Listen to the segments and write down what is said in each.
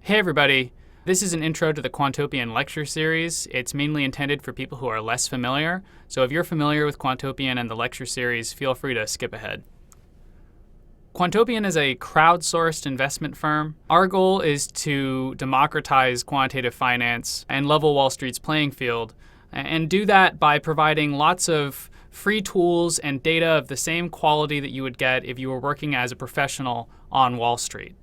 Hey everybody, this is an intro to the Quantopian lecture series. It's mainly intended for people who are less familiar, so if you're familiar with Quantopian and the lecture series, feel free to skip ahead. Quantopian is a crowdsourced investment firm. Our goal is to democratize quantitative finance and level Wall Street's playing field, and do that by providing lots of free tools and data of the same quality that you would get if you were working as a professional on Wall Street.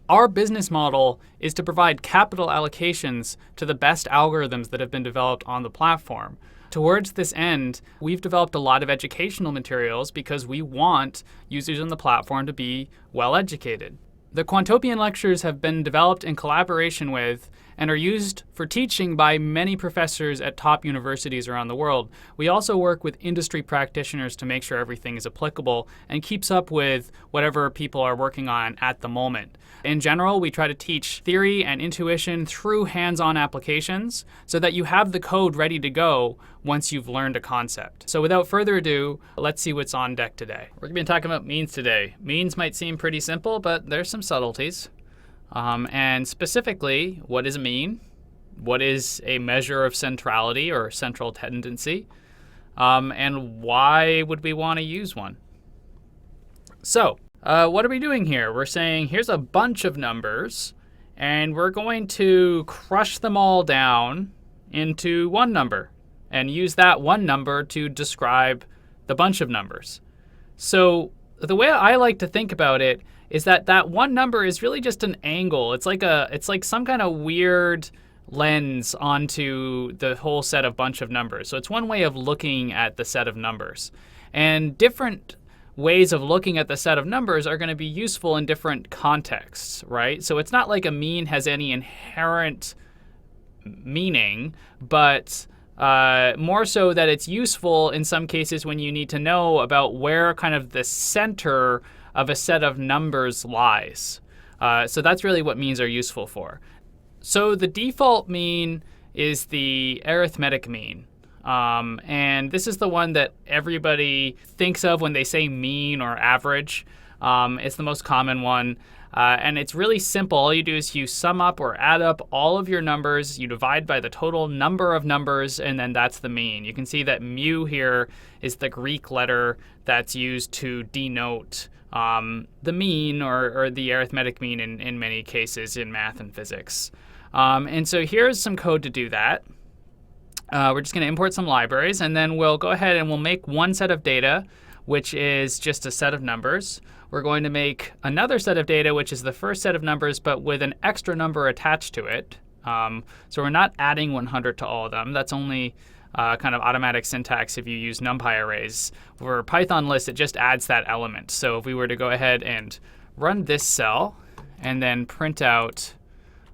Our business model is to provide capital allocations to the best algorithms that have been developed on the platform. Towards this end, we've developed a lot of educational materials because we want users on the platform to be well educated. The Quantopian lectures have been developed in collaboration with and are used for teaching by many professors at top universities around the world. We also work with industry practitioners to make sure everything is applicable and keeps up with whatever people are working on at the moment. In general, we try to teach theory and intuition through hands-on applications so that you have the code ready to go once you've learned a concept. So without further ado, let's see what's on deck today. We're going to be talking about means today. Means might seem pretty simple, but there's some subtleties. And specifically, what is a mean? What is a measure of centrality or central tendency? And why would we want to use one? So, what are we doing here? We're saying here's a bunch of numbers, and we're going to crush them all down into one number and use that one number to describe the bunch of numbers. So the way I like to think about it is that one number is really just an angle. It's like some kind of weird lens onto the whole set of bunch of numbers. So it's one way of looking at the set of numbers. And different ways of looking at the set of numbers are going to be useful in different contexts, right? So it's not like a mean has any inherent meaning, but more so that it's useful in some cases when you need to know about where kind of the center of a set of numbers lies. So that's really what means are useful for. So the default mean is the arithmetic mean. And this is the one that everybody thinks of when they say mean or average. It's the most common one. And it's really simple. All you do is you sum up or add up all of your numbers, you divide by the total number of numbers, and then that's the mean. You can see that mu here is the Greek letter that's used to denote the mean or the arithmetic mean in many cases in math and physics. And so here's some code to do that. We're just going to import some libraries, and then we'll go ahead and we'll make one set of data, which is just a set of numbers. We're going to make another set of data, which is the first set of numbers, but with an extra number attached to it. So we're not adding 100 to all of them. That's only kind of automatic syntax if you use NumPy arrays. For Python lists, it just adds that element. So if we were to go ahead and run this cell and then print out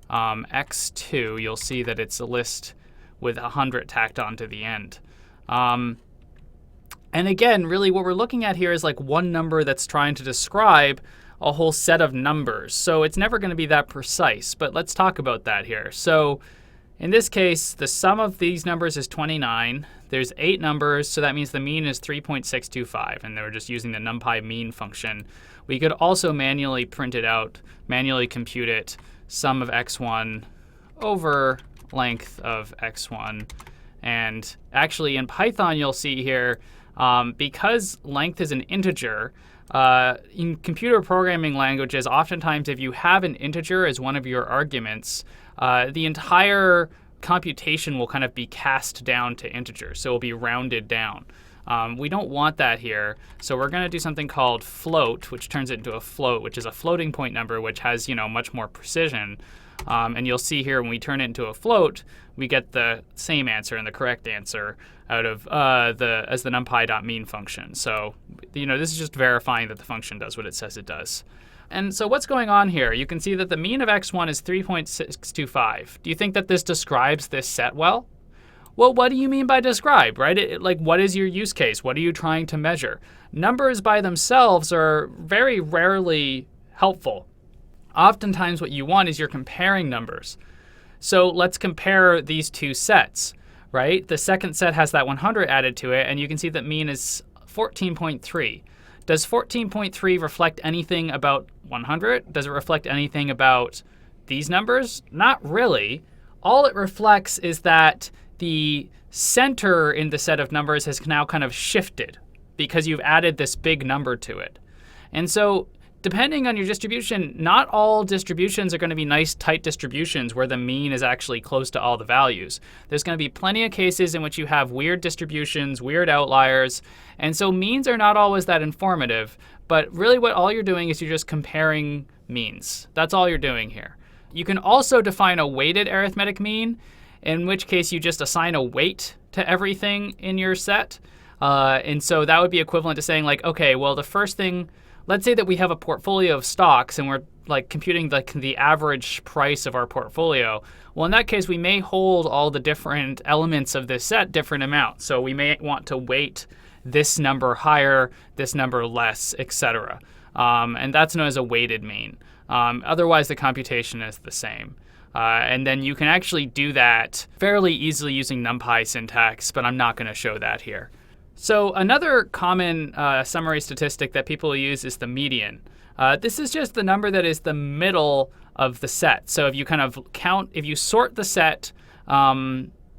x2, you'll see that it's a list with 100 tacked onto the end. And again, really what we're looking at here is like one number that's trying to describe a whole set of numbers. So it's never going to be that precise, but let's talk about that here. So in this case, the sum of these numbers is 29. There's 8 numbers, so that means the mean is 3.625, and we're just using the NumPy mean function. We could also manually print it out, manually compute it, sum of x1 over length of x1. And actually in Python, you'll see here, because length is an integer, in computer programming languages, oftentimes if you have an integer as one of your arguments, the entire computation will kind of be cast down to integers, so it will be rounded down. We don't want that here, so we're going to do something called float, which turns it into a float, which is a floating point number, which has much more precision. And you'll see here when we turn it into a float, we get the same answer and the correct answer out of as the numpy.mean function. So this is just verifying that the function does what it says it does. And so what's going on here? You can see that the mean of x1 is 3.625. Do you think that this describes this set well? Well, what do you mean by describe, right? Like, what is your use case? What are you trying to measure? Numbers by themselves are very rarely helpful. Oftentimes what you want is you're comparing numbers. So let's compare these two sets, right? The second set has that 100 added to it, and you can see that mean is 14.3. Does 14.3 reflect anything about 100? Does it reflect anything about these numbers? Not really. All it reflects is that the center in the set of numbers has now kind of shifted because you've added this big number to it. And so depending on your distribution, not all distributions are going to be nice, tight distributions where the mean is actually close to all the values. There's going to be plenty of cases in which you have weird distributions, weird outliers. And so means are not always that informative. But really what all you're doing is you're just comparing means. That's all you're doing here. You can also define a weighted arithmetic mean, in which case you just assign a weight to everything in your set. And so that would be equivalent to saying like, okay, well, the first thing, let's say that we have a portfolio of stocks and we're like computing the average price of our portfolio. Well, in that case, we may hold all the different elements of this set different amounts. So we may want to weight this number higher, this number less, etc. And that's known as a weighted mean. Otherwise, the computation is the same. And then you can actually do that fairly easily using NumPy syntax, but I'm not going to show that here. So another common summary statistic that people use is the median. This is just the number that is the middle of the set. So if you kind of count, if you sort the set,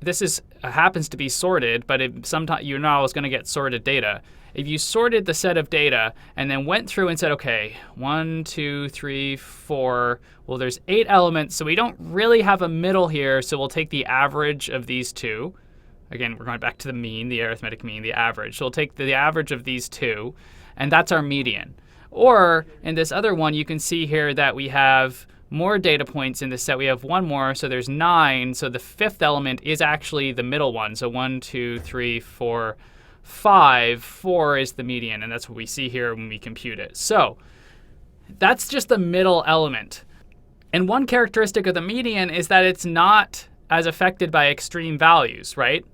this happens to be sorted, but sometimes you're not always going to get sorted data. If you sorted the set of data and then went through and said, okay, 1, 2, 3, 4, well, there's 8 elements, so we don't really have a middle here, so we'll take the average of these two. Again, we're going back to the mean, the arithmetic mean, the average. So we'll take the average of these two, and that's our median. Or in this other one, you can see here that we have more data points in this set. We have one more, so there's 9. So the 5th element is actually the middle one. So 1, 2, 3, 4, 5. 4 is the median, and that's what we see here when we compute it. So that's just the middle element. And one characteristic of the median is that it's not as affected by extreme values, right?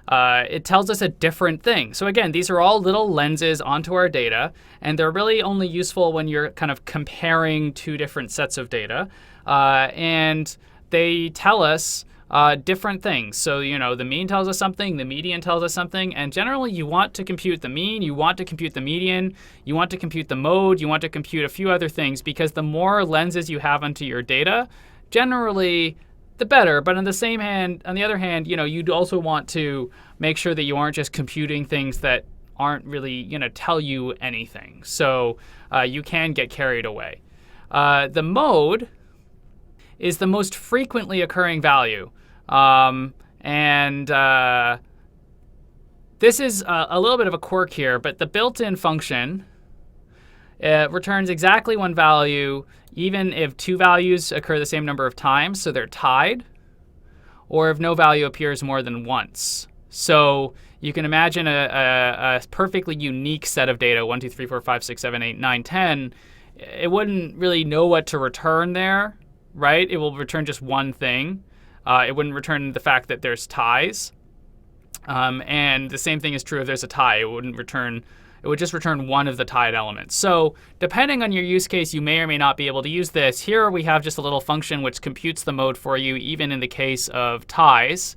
It tells us a different thing. So again, these are all little lenses onto our data, and they're really only useful when you're kind of comparing two different sets of data. And they tell us different things. So, the mean tells us something, the median tells us something, and generally you want to compute the mean, you want to compute the median, you want to compute the mode, you want to compute a few other things, because the more lenses you have onto your data, generally the better. But on the other hand, you'd also want to make sure that you aren't just computing things that aren't really going to tell you anything. So you can get carried away. The mode is the most frequently occurring value. This is a little bit of a quirk here, but the built-in function returns exactly one value even if two values occur the same number of times, so they're tied, or if no value appears more than once. So you can imagine a perfectly unique set of data, 1, 2, 3, 4, 5, 6, 7, 8, 9, 10. It wouldn't really know what to return there, right? It will return just one thing. It wouldn't return the fact that there's ties. And the same thing is true if there's a tie. It would just return one of the tied elements. So depending on your use case, you may or may not be able to use this. Here we have just a little function which computes the mode for you, even in the case of ties.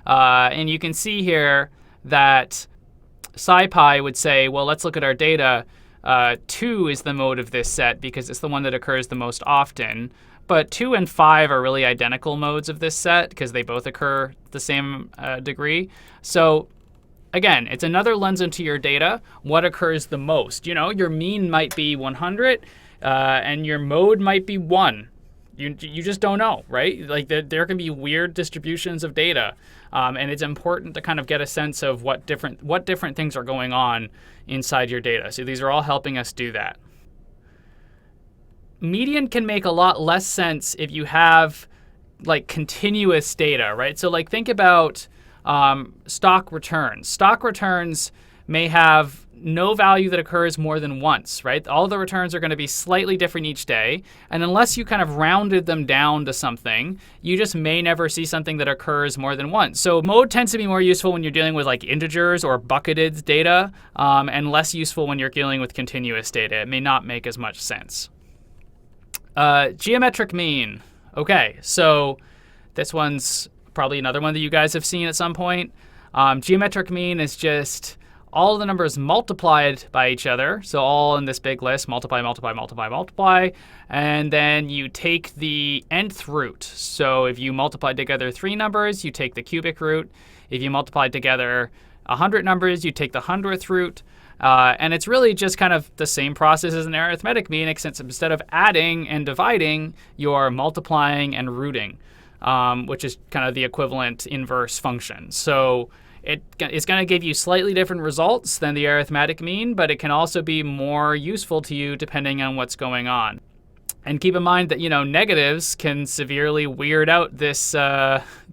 And you can see here that SciPy would say, well, let's look at our data. 2 is the mode of this set because it's the one that occurs the most often. But 2 and 5 are really identical modes of this set because they both occur the same degree. So again, it's another lens into your data. What occurs the most? Your mean might be 100 and your mode might be 1. You just don't know, right? Like there can be weird distributions of data. And it's important to kind of get a sense of what different things are going on inside your data. So these are all helping us do that. Median can make a lot less sense if you have like continuous data, right? So like think about stock returns. Stock returns may have no value that occurs more than once, right? All the returns are going to be slightly different each day. And unless you kind of rounded them down to something, you just may never see something that occurs more than once. So mode tends to be more useful when you're dealing with like integers or bucketed data, and less useful when you're dealing with continuous data. It may not make as much sense. Geometric mean. Okay, so this one's probably another one that you guys have seen at some point. Geometric mean is just all of the numbers multiplied by each other, so all in this big list, multiply, multiply, multiply, multiply, and then you take the nth root. So if you multiply together 3 numbers, you take the cubic root. If you multiply together 100 numbers, you take the 100th root. And it's really just kind of the same process as an arithmetic mean, except instead of adding and dividing, you're multiplying and rooting, which is kind of the equivalent inverse function. So it's going to give you slightly different results than the arithmetic mean, but it can also be more useful to you depending on what's going on. And keep in mind that, negatives can severely weird out this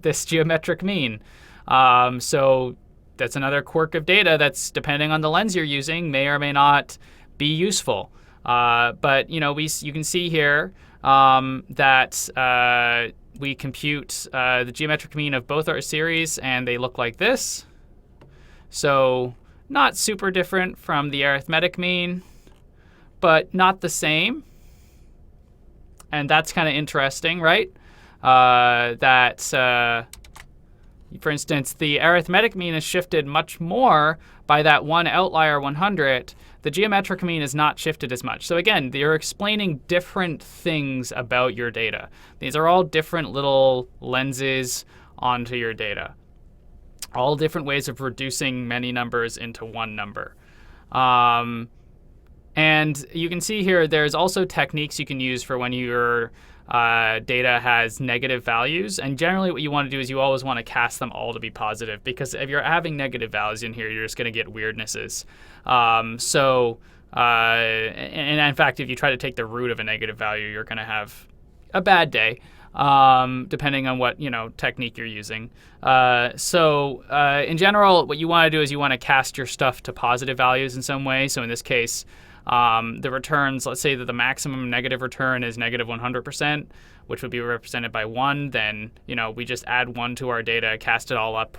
this geometric mean. So that's another quirk of data that's, depending on the lens you're using, may or may not be useful. But you can see here that we compute the geometric mean of both our series, and they look like this. So not super different from the arithmetic mean, but not the same. And that's kind of interesting, right? For instance, the arithmetic mean is shifted much more by that one outlier 100. The geometric mean is not shifted as much. So again, you're explaining different things about your data. These are all different little lenses onto your data. All different ways of reducing many numbers into one number. And you can see here there's also techniques you can use for when your data has negative values. And generally what you want to do is you always want to cast them all to be positive, because if you're having negative values in here, you're just going to get weirdnesses. And in fact, if you try to take the root of a negative value, you're going to have a bad day, depending on what technique you're using. In general, what you want to do is you want to cast your stuff to positive values in some way. So in this case, the returns, let's say that the maximum negative return is negative 100%, which would be represented by 1. Then, we just add 1 to our data, cast it all up,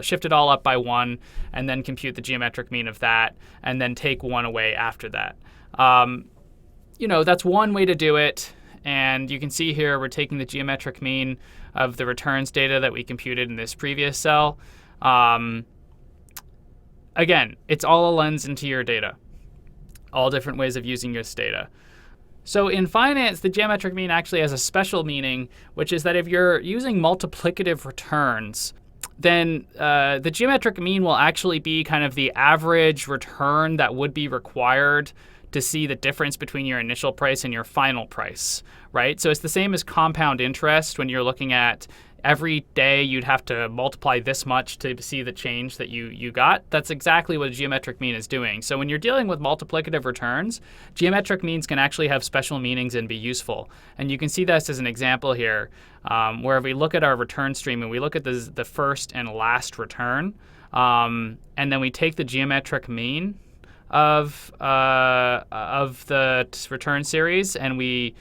shift it all up by 1, and then compute the geometric mean of that, and then take 1 away after that. That's one way to do it. And you can see here we're taking the geometric mean of the returns data that we computed in this previous cell. Again, it's all a lens into your data. All different ways of using this data. So in finance, the geometric mean actually has a special meaning, which is that if you're using multiplicative returns, then the geometric mean will actually be kind of the average return that would be required to see the difference between your initial price and your final price, right? So it's the same as compound interest. When you're looking at every day you'd have to multiply this much to see the change that you got. That's exactly what a geometric mean is doing. So when you're dealing with multiplicative returns, geometric means can actually have special meanings and be useful. And you can see this as an example here, where if we look at our return stream and we look at the first and last return, and then we take the geometric mean of the return series and we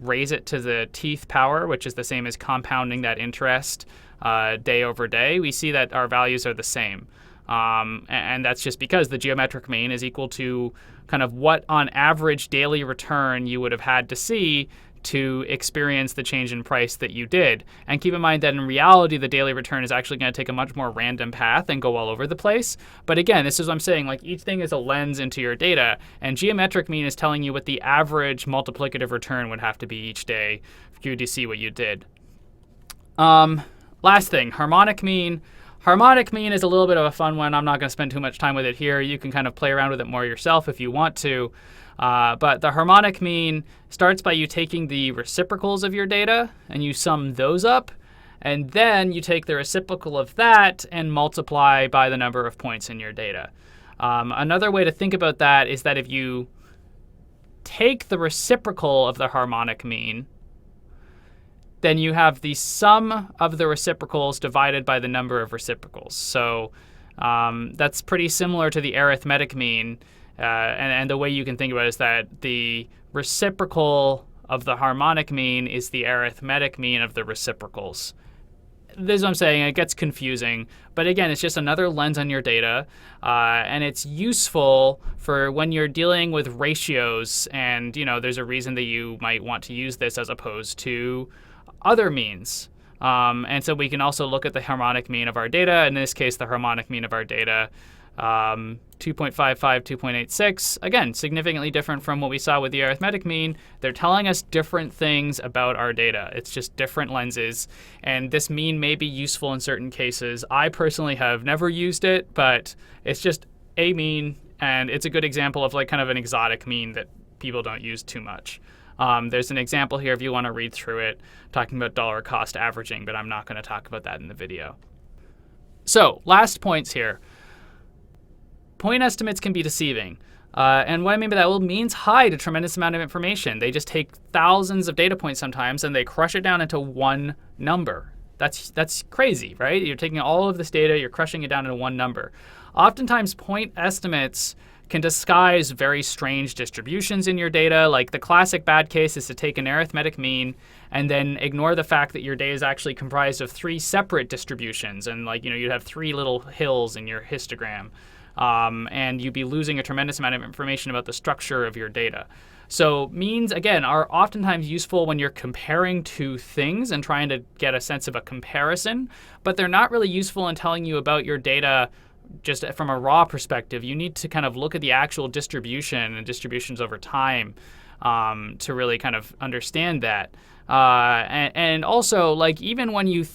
raise it to the teeth power, which is the same as compounding that interest day over day, we see that our values are the same. And that's just because the geometric mean is equal to kind of what on average daily return you would have had to see to experience the change in price that you did. And keep in mind that in reality, the daily return is actually going to take a much more random path and go all over the place. But again, this is what I'm saying, like each thing is a lens into your data, and geometric mean is telling you what the average multiplicative return would have to be each day for you to see what you did. Last thing, harmonic mean. Harmonic mean is a little bit of a fun one. I'm not going to spend too much time with it here. You can kind of play around with it more yourself if you want to. But the harmonic mean starts by you taking the reciprocals of your data and you sum those up, and then you take the reciprocal of that and multiply by the number of points in your data. Another way to think about that is that if you take the reciprocal of the harmonic mean, then you have the sum of the reciprocals divided by the number of reciprocals. So that's pretty similar to the arithmetic mean. And the way you can think about it is that the reciprocal of the harmonic mean is the arithmetic mean of the reciprocals. This is what I'm saying. It gets confusing. But again, it's just another lens on your data. And it's useful for when you're dealing with ratios. And, there's a reason that you might want to use this as opposed to other means. And so we can also look at the harmonic mean of our data. In this case, the harmonic mean of our data, 2.55, 2.86. Again, significantly different from what we saw with the arithmetic mean. They're telling us different things about our data. It's just different lenses. And this mean may be useful in certain cases. I personally have never used it, but it's just a mean. And it's a good example of like kind of an exotic mean that people don't use too much. There's an example here if you want to read through it, talking about dollar cost averaging, but I'm not going to talk about that in the video. So last points here. Point estimates can be deceiving. And what I mean by that, well, means hide a tremendous amount of information. They just take thousands of data points sometimes and they crush it down into one number. That's crazy, right? You're taking all of this data, you're crushing it down into one number. Oftentimes, point estimates can disguise very strange distributions in your data. Like the classic bad case is to take an arithmetic mean and then ignore the fact that your data is actually comprised of 3 separate distributions. And like, you'd have 3 little hills in your histogram. And you'd be losing a tremendous amount of information about the structure of your data. So means, again, are oftentimes useful when you're comparing two things and trying to get a sense of a comparison, but they're not really useful in telling you about your data just from a raw perspective. You need to kind of look at the actual distribution and distributions over time to really kind of understand that. And also, like even when you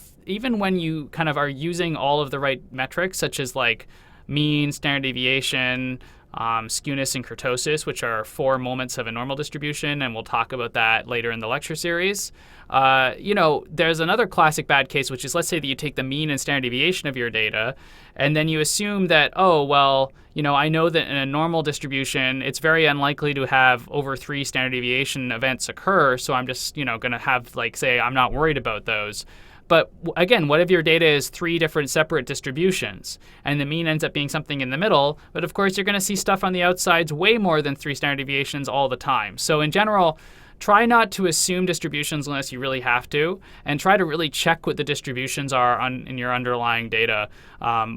kind of are using all of the right metrics, such as like mean, standard deviation, skewness, and kurtosis, which are 4 moments of a normal distribution, and we'll talk about that later in the lecture series. There's another classic bad case, which is, let's say that you take the mean and standard deviation of your data, and then you assume that, I know that in a normal distribution, it's very unlikely to have over 3 standard deviation events occur, so I'm just, going to have, say, I'm not worried about those. But again, what if your data is 3 different separate distributions and the mean ends up being something in the middle? But of course, you're going to see stuff on the outsides way more than 3 standard deviations all the time. So in general, try not to assume distributions unless you really have to, and try to really check what the distributions are in your underlying data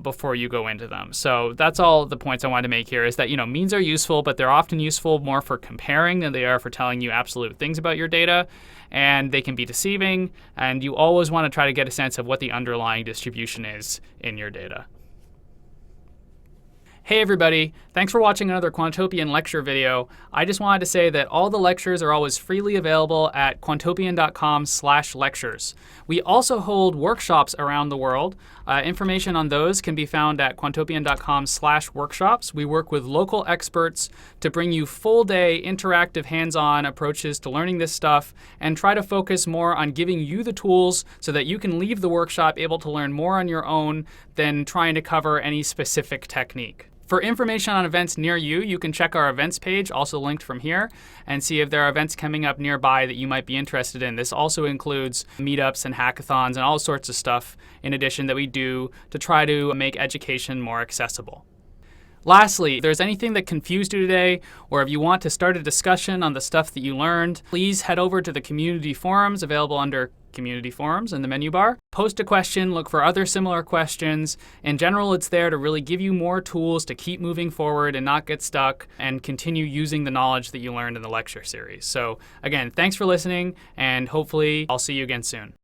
before you go into them. So that's all the points I wanted to make here is that, means are useful, but they're often useful more for comparing than they are for telling you absolute things about your data. And they can be deceiving, and you always want to try to get a sense of what the underlying distribution is in your data. Hey everybody, thanks for watching another Quantopian lecture video. I just wanted to say that all the lectures are always freely available at quantopian.com/lectures. We also hold workshops around the world. Information on those can be found at quantopian.com/workshops. We work with local experts to bring you full-day interactive hands-on approaches to learning this stuff and try to focus more on giving you the tools so that you can leave the workshop able to learn more on your own than trying to cover any specific technique. For information on events near you, you can check our events page, also linked from here, and see if there are events coming up nearby that you might be interested in. This also includes meetups and hackathons and all sorts of stuff in addition that we do to try to make education more accessible. Lastly, if there's anything that confused you today, or if you want to start a discussion on the stuff that you learned, please head over to the community forums available under Community Forums in the menu bar. Post a question, look for other similar questions. In general, it's there to really give you more tools to keep moving forward and not get stuck and continue using the knowledge that you learned in the lecture series. So again, thanks for listening, and hopefully I'll see you again soon.